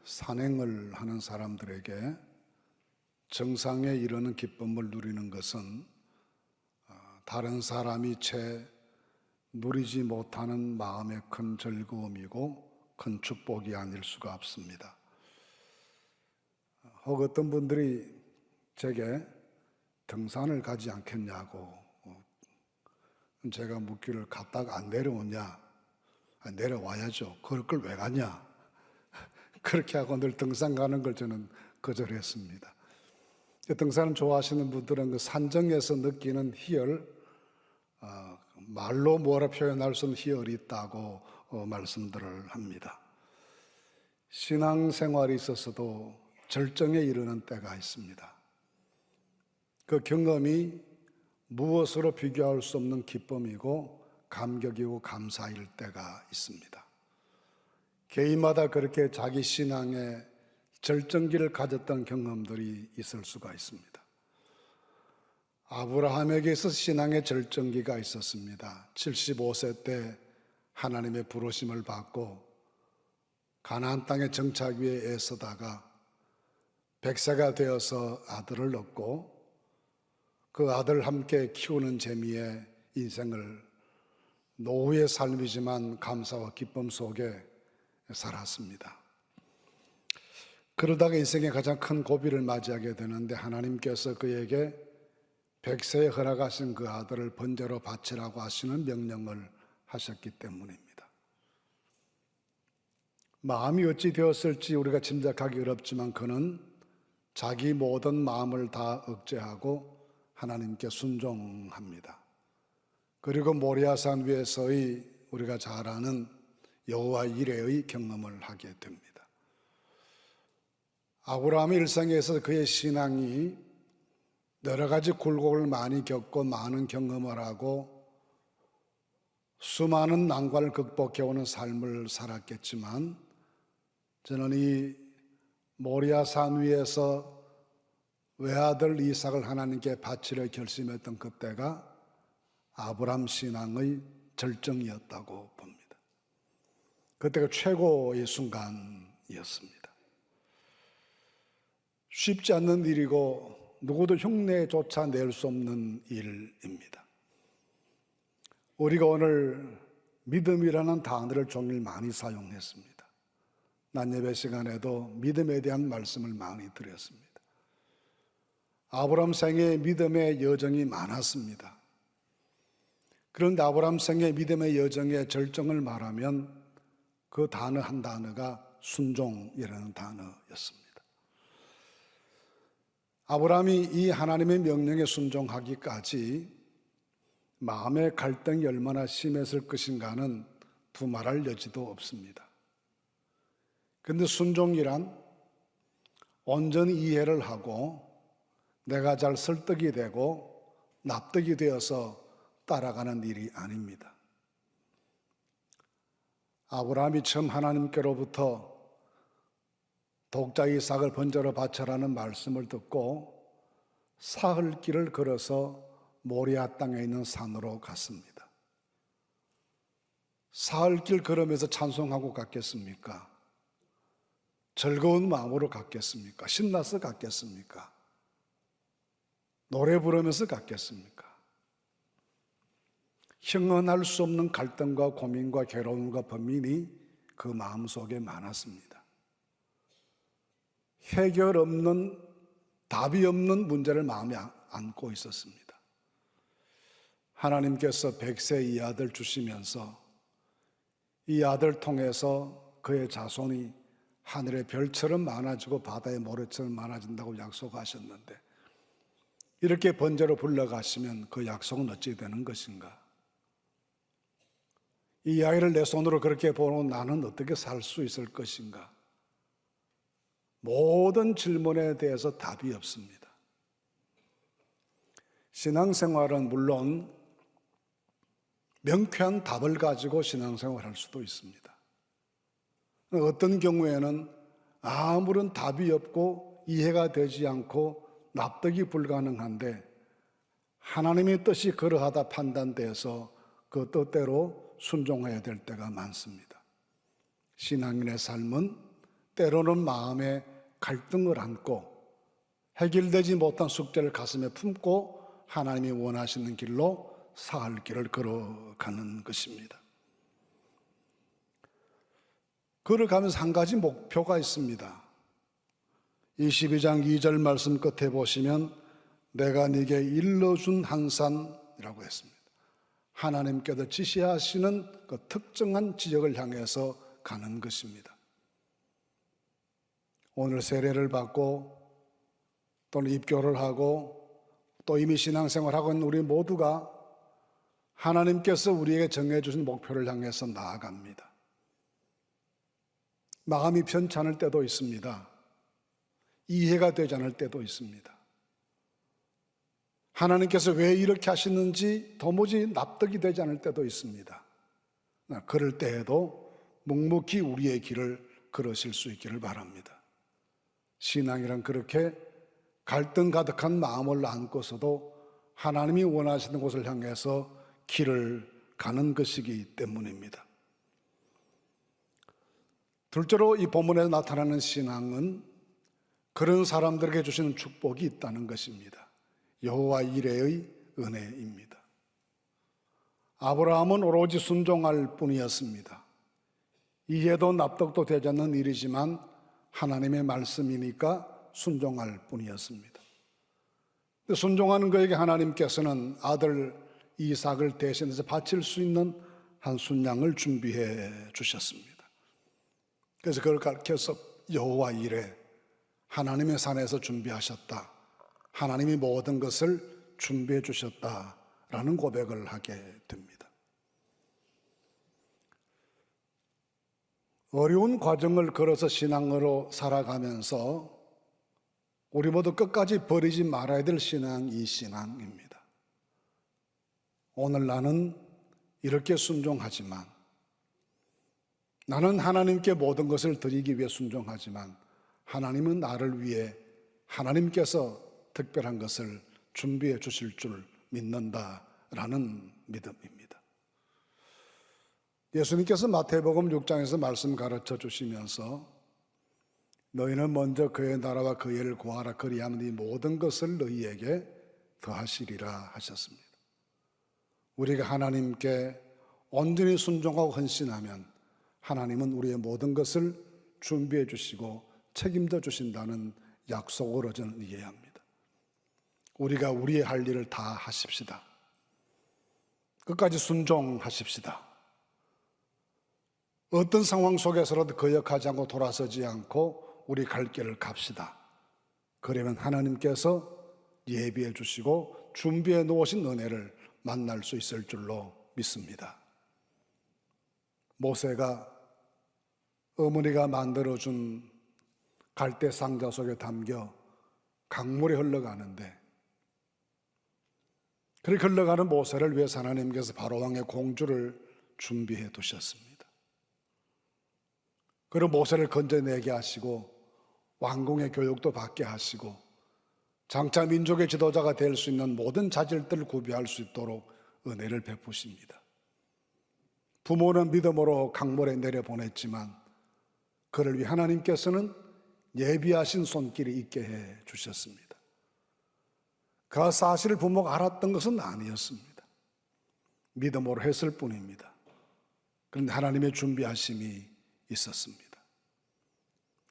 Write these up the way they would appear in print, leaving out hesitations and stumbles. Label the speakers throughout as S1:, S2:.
S1: 산행을 하는 사람들에게 정상에 이르는 기쁨을 누리는 것은 다른 사람이 채 누리지 못하는 마음의 큰 즐거움이고 큰 축복이 아닐 수가 없습니다. 혹 어떤 분들이 제게 등산을 가지 않겠냐고 제가 묻기를 갔다가 안 내려오냐? 내려와야죠. 그럴 걸 왜 가냐? 그렇게 하고 늘 등산 가는 걸 저는 거절했습니다. 등산을 좋아하시는 분들은 그 산정에서 느끼는 희열, 말로 뭐라 표현할 수 없는 희열이 있다고 말씀들을 합니다. 신앙생활에 있어서도 절정에 이르는 때가 있습니다. 그 경험이 무엇으로 비교할 수 없는 기쁨이고 감격이고 감사일 때가 있습니다. 개인마다 그렇게 자기 신앙의 절정기를 가졌던 경험들이 있을 수가 있습니다. 아브라함에게 있어서 신앙의 절정기가 있었습니다. 75세 때 하나님의 부르심을 받고 가나안 땅에 정착 위에 애쓰다가 100세가 되어서 아들을 얻고 그 아들 함께 키우는 재미에 인생을 노후의 삶이지만 감사와 기쁨 속에 살았습니다. 그러다가 인생의 가장 큰 고비를 맞이하게 되는데 하나님께서 그에게 100세에 허락하신 그 아들을 번제로 바치라고 하시는 명령을 하셨기 때문입니다. 마음이 어찌 되었을지 우리가 짐작하기 어렵지만 그는 자기 모든 마음을 다 억제하고 하나님께 순종합니다. 그리고 모리아산 위에서의 우리가 잘 아는 여호와 이레의 경험을 하게 됩니다. 아브라함의 일생에서 그의 신앙이 여러 가지 굴곡을 많이 겪고 많은 경험을 하고 수많은 난관을 극복해오는 삶을 살았겠지만 저는 이 모리아산 위에서 외아들 이삭을 하나님께 바치려 결심했던 그때가 아브라함 신앙의 절정이었다고 봅니다. 그때가 최고의 순간이었습니다. 쉽지 않는 일이고 누구도 흉내조차 낼 수 없는 일입니다. 우리가 오늘 믿음이라는 단어를 종일 많이 사용했습니다. 낮 예배 시간에도 믿음에 대한 말씀을 많이 드렸습니다. 아브라함 생의 믿음의 여정이 많았습니다. 그런데 아브라함 생의 믿음의 여정의 절정을 말하면 그 단어 한 단어가 순종이라는 단어였습니다. 아브라함이 이 하나님의 명령에 순종하기까지 마음의 갈등이 얼마나 심했을 것인가는 두말할 여지도 없습니다. 그런데 순종이란 온전히 이해를 하고 내가 잘 설득이 되고 납득이 되어서 따라가는 일이 아닙니다. 아브라함이 처음 하나님께로부터 독자 이삭을 번제로 바쳐라는 말씀을 듣고 사흘 길을 걸어서 모리아 땅에 있는 산으로 갔습니다. 사흘 길 걸으면서 찬송하고 갔겠습니까? 즐거운 마음으로 갔겠습니까? 신나서 갔겠습니까? 노래 부르면서 갔겠습니까? 형언할 수 없는 갈등과 고민과 괴로움과 번민이 그 마음속에 많았습니다. 해결 없는, 답이 없는 문제를 마음에 안고 있었습니다. 하나님께서 100세 이 아들 주시면서 이 아들 통해서 그의 자손이 하늘의 별처럼 많아지고 바다의 모래처럼 많아진다고 약속하셨는데 이렇게 번제로 불러가시면 그 약속은 어찌 되는 것인가? 이 아이를 내 손으로 그렇게 보는 나는 어떻게 살 수 있을 것인가? 모든 질문에 대해서 답이 없습니다. 신앙생활은 물론 명쾌한 답을 가지고 신앙생활을 할 수도 있습니다. 어떤 경우에는 아무런 답이 없고 이해가 되지 않고 납득이 불가능한데 하나님의 뜻이 그러하다 판단돼서 그 뜻대로 순종해야 될 때가 많습니다. 신앙인의 삶은 때로는 마음에 갈등을 안고 해결되지 못한 숙제를 가슴에 품고 하나님이 원하시는 길로 사할 길을 걸어가는 것입니다. 걸어가면서 한 가지 목표가 있습니다. 22장 2절 말씀 끝에 보시면 내가 네게 일러준 한 산이라고 했습니다. 하나님께서 지시하시는 그 특정한 지역을 향해서 가는 것입니다. 오늘 세례를 받고 또는 입교를 하고 또 이미 신앙생활하고 있는 우리 모두가 하나님께서 우리에게 정해주신 목표를 향해서 나아갑니다. 마음이 편찮을 때도 있습니다. 이해가 되지 않을 때도 있습니다. 하나님께서 왜 이렇게 하시는지 도무지 납득이 되지 않을 때도 있습니다. 그럴 때에도 묵묵히 우리의 길을 걸으실 수 있기를 바랍니다. 신앙이란 그렇게 갈등 가득한 마음을 안고서도 하나님이 원하시는 곳을 향해서 길을 가는 것이기 때문입니다. 둘째로 이 본문에 나타나는 신앙은 그런 사람들에게 주시는 축복이 있다는 것입니다. 여호와 이레의 은혜입니다. 아브라함은 오로지 순종할 뿐이었습니다. 이해도 납득도 되지 않는 일이지만 하나님의 말씀이니까 순종할 뿐이었습니다. 순종하는 그에게 하나님께서는 아들 이삭을 대신해서 바칠 수 있는 한 순양을 준비해 주셨습니다. 그래서 그걸 가르쳐서 여호와 이레, 하나님의 산에서 준비하셨다, 하나님이 모든 것을 준비해 주셨다라는 고백을 하게 됩니다. 어려운 과정을 걸어서 신앙으로 살아가면서 우리 모두 끝까지 버리지 말아야 될 신앙이 이 신앙입니다. 오늘 나는 이렇게 순종하지만, 나는 하나님께 모든 것을 드리기 위해 순종하지만 하나님은 나를 위해 하나님께서 특별한 것을 준비해 주실 줄 믿는다라는 믿음입니다. 예수님께서 마태복음 6장에서 말씀 가르쳐 주시면서 너희는 먼저 그의 나라와 그의 일을 구하라, 그리하면 이 모든 것을 너희에게 더하시리라 하셨습니다. 우리가 하나님께 온전히 순종하고 헌신하면 하나님은 우리의 모든 것을 준비해 주시고 책임져 주신다는 약속으로 저는 이해합니다. 우리가 우리의 할 일을 다 하십시다. 끝까지 순종하십시다. 어떤 상황 속에서라도 거역하지 않고 돌아서지 않고 우리 갈 길을 갑시다. 그러면 하나님께서 예비해 주시고 준비해 놓으신 은혜를 만날 수 있을 줄로 믿습니다. 모세가 어머니가 만들어준 갈대 상자 속에 담겨 강물이 흘러가는데, 그렇게 흘러가는 모세를 위해서 하나님께서 바로왕의 공주를 준비해 두셨습니다. 그리고 모세를 건져내게 하시고 왕궁의 교육도 받게 하시고 장차 민족의 지도자가 될 수 있는 모든 자질들을 구비할 수 있도록 은혜를 베푸십니다. 부모는 믿음으로 강물에 내려보냈지만 그를 위해 하나님께서는 예비하신 손길이 있게 해 주셨습니다. 그 사실을 부모가 알았던 것은 아니었습니다. 믿음으로 했을 뿐입니다. 그런데 하나님의 준비하심이 있었습니다.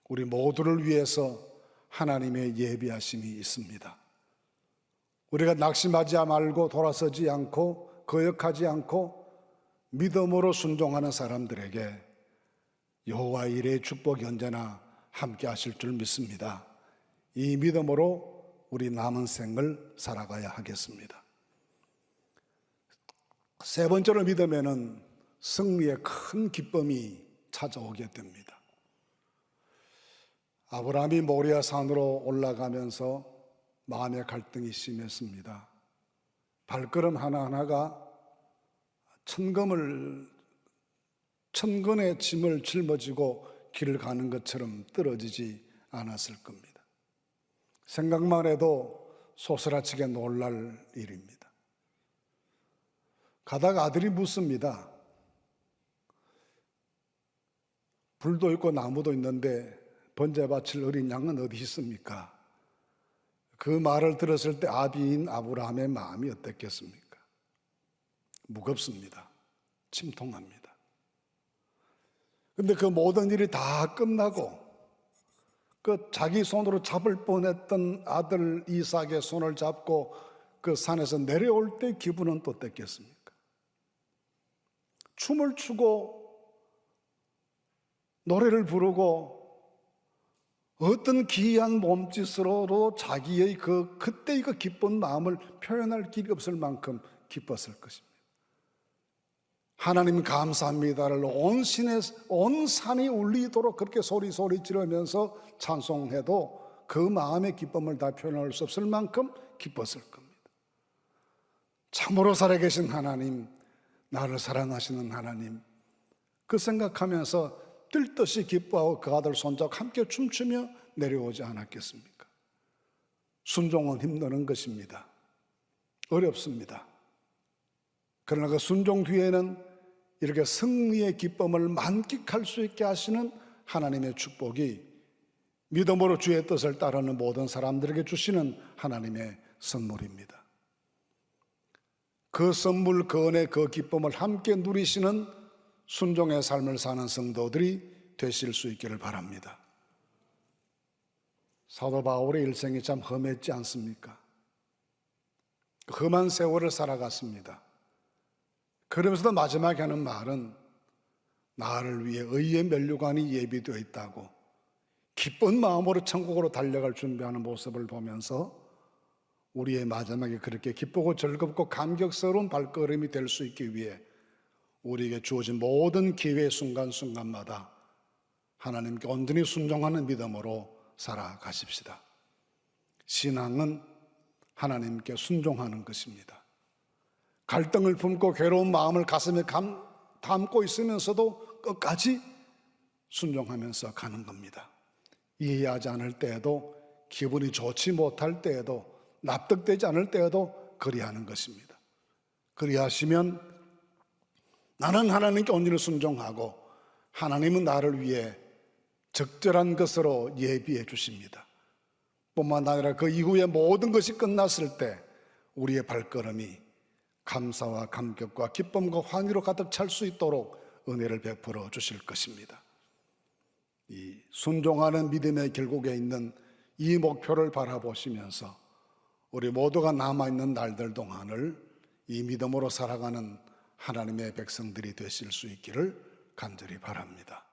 S1: 우리 모두를 위해서 하나님의 예비하심이 있습니다. 우리가 낙심하지 말고 돌아서지 않고 거역하지 않고 믿음으로 순종하는 사람들에게 여호와 이레의 축복이 언제나 함께 하실 줄 믿습니다. 이 믿음으로 우리 남은 생을 살아가야 하겠습니다. 세 번째로 믿음에는 승리의 큰 기쁨이 찾아오게 됩니다. 아브라함이 모리아 산으로 올라가면서 마음의 갈등이 심했습니다. 발걸음 하나하나가 천근의 짐을 짊어지고 길을 가는 것처럼 떨어지지 않았을 겁니다. 생각만 해도 소스라치게 놀랄 일입니다. 가다가 아들이 묻습니다. 불도 있고 나무도 있는데 번제 바칠 어린 양은 어디 있습니까? 그 말을 들었을 때 아비인 아브라함의 마음이 어땠겠습니까? 무겁습니다. 침통합니다. 근데 그 모든 일이 다 끝나고 그 자기 손으로 잡을 뻔했던 아들 이삭의 손을 잡고 그 산에서 내려올 때 기분은 또 어땠겠습니까? 춤을 추고 노래를 부르고 어떤 기이한 몸짓으로도 자기의 그때의 그 기쁜 마음을 표현할 길이 없을 만큼 기뻤을 것입니다. 하나님 감사합니다를 온 산이 울리도록 그렇게 소리 지르면서 찬송해도 그 마음의 기쁨을 다 표현할 수 없을 만큼 기뻤을 겁니다. 참으로 살아계신 하나님, 나를 사랑하시는 하나님, 그 생각하면서 뜰듯이 기뻐하고 그 아들 손잡고 함께 춤추며 내려오지 않았겠습니까? 순종은 힘드는 것입니다. 어렵습니다. 그러나 그 순종 뒤에는 이렇게 승리의 기쁨을 만끽할 수 있게 하시는 하나님의 축복이 믿음으로 주의 뜻을 따르는 모든 사람들에게 주시는 하나님의 선물입니다. 그 선물, 그 은혜, 그 기쁨을 함께 누리시는 순종의 삶을 사는 성도들이 되실 수 있기를 바랍니다. 사도 바울의 일생이 참 험했지 않습니까? 험한 세월을 살아갔습니다. 그러면서도 마지막에 하는 말은 나를 위해 의의 면류관이 예비되어 있다고 기쁜 마음으로 천국으로 달려갈 준비하는 모습을 보면서 우리의 마지막에 그렇게 기쁘고 즐겁고 감격스러운 발걸음이 될 수 있기 위해 우리에게 주어진 모든 기회 순간순간마다 하나님께 온전히 순종하는 믿음으로 살아가십시다. 신앙은 하나님께 순종하는 것입니다. 갈등을 품고 괴로운 마음을 가슴에 담고 있으면서도 끝까지 순종하면서 가는 겁니다. 이해하지 않을 때에도, 기분이 좋지 못할 때에도, 납득되지 않을 때에도 그리하는 것입니다. 그리하시면 나는 하나님께 온전히 순종하고 하나님은 나를 위해 적절한 것으로 예비해 주십니다. 뿐만 아니라 그 이후에 모든 것이 끝났을 때 우리의 발걸음이 감사와 감격과 기쁨과 환희로 가득 찰 수 있도록 은혜를 베풀어 주실 것입니다. 이 순종하는 믿음의 결국에 있는 이 목표를 바라보시면서 우리 모두가 남아있는 날들 동안을 이 믿음으로 살아가는 하나님의 백성들이 되실 수 있기를 간절히 바랍니다.